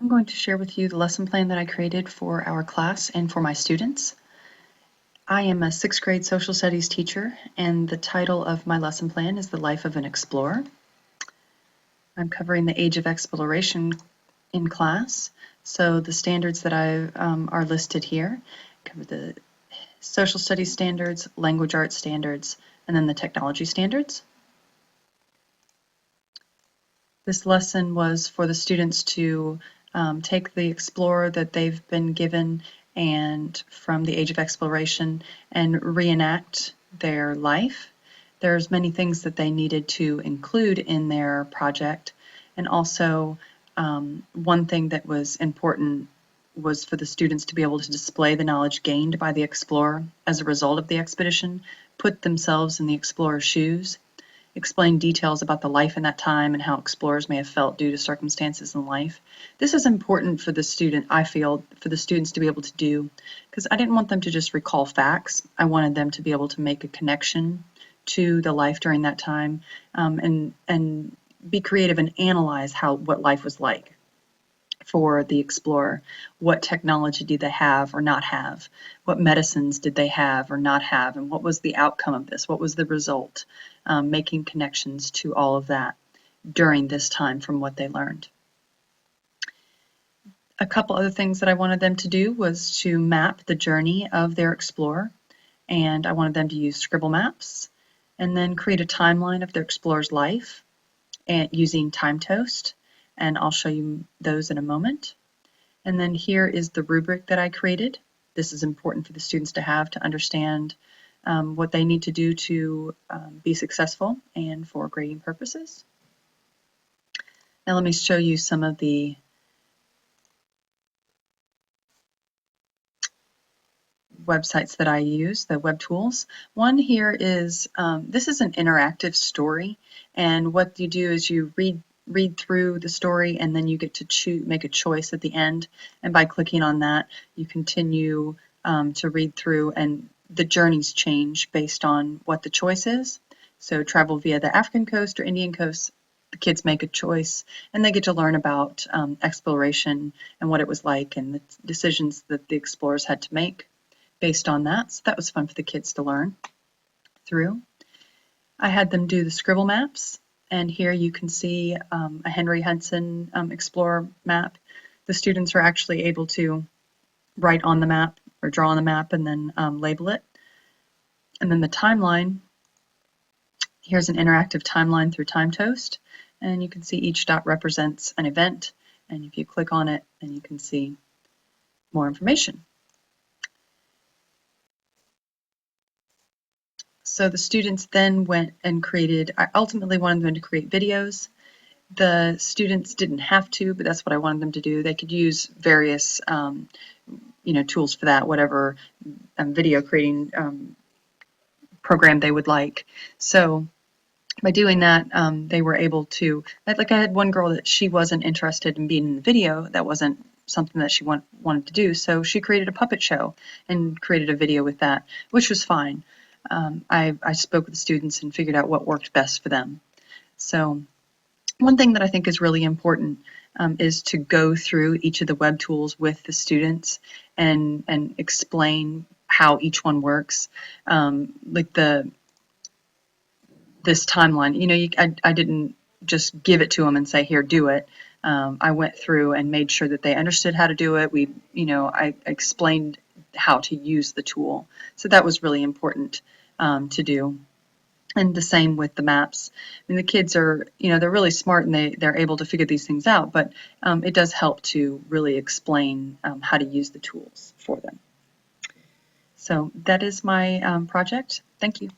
I'm going to share with you the lesson plan that I created for our class and for my students. I am a 6th grade social studies teacher, and the title of my lesson plan is The Life of an Explorer. I'm covering the age of exploration in class, so the standards that are listed here cover the social studies standards, language arts standards, and then the technology standards. This lesson was for the students to take the explorer that they've been given and from the age of exploration and reenact their life. There's many things that they needed to include in their project, and also one thing that was important was for the students to be able to display the knowledge gained by the explorer as a result of the expedition, put themselves in the explorer's shoes, explain details about the life in that time and how explorers may have felt due to circumstances in life. This is important for the student, I feel, for the students to be able to do, because I didn't want them to just recall facts. I wanted them to be able to make a connection to the life during that time, and be creative and analyze what life was like for the explorer. What technology did they have or not have? What medicines did they have or not have? And what was the outcome of this? What was the result? Making connections to all of that during this time from what they learned. A couple other things that I wanted them to do was to map the journey of their explorer, and I wanted them to use scribble maps and then create a timeline of their explorer's life and using TimeToast, and I'll show you those in a moment. And then here is the rubric that I created. This is important for the students to have to understand what they need to do to be successful and for grading purposes. Now let me show you some of the websites that I use, the web tools. One here is, this is an interactive story, and what you do is you read through the story, and then you get to make a choice at the end, and by clicking on that you continue to read through, and the journeys change based on what the choice is. So travel via the African coast or Indian coast, the kids make a choice and they get to learn about exploration and what it was like and the decisions that the explorers had to make based on that. So that was fun for the kids to learn through. I had them do the scribble maps, and here you can see a Henry Hudson Explorer map. The students are actually able to write on the map or draw on the map and then label it. And then the timeline, here's an interactive timeline through TimeToast, and you can see each dot represents an event, and if you click on it, then you can see more information. So the students then went and I ultimately wanted them to create videos. The students didn't have to, but that's what I wanted them to do. They could use various tools for that, whatever video creating program they would like. So by doing that, they were able to, like I had one girl that she wasn't interested in being in the video. That wasn't something that she wanted to do. So she created a puppet show and created a video with that, which was fine. I spoke with the students and figured out what worked best for them. So one thing that I think is really important is to go through each of the web tools with the students and explain how each one works. Like this timeline, I didn't just give it to them and say, here, do it. I went through and made sure that they understood how to do it. I explained how to use the tool. So that was really important to do. And the same with the maps. I mean, the kids are, they're really smart and they're able to figure these things out, but it does help to really explain how to use the tools for them. So that is my project. Thank you.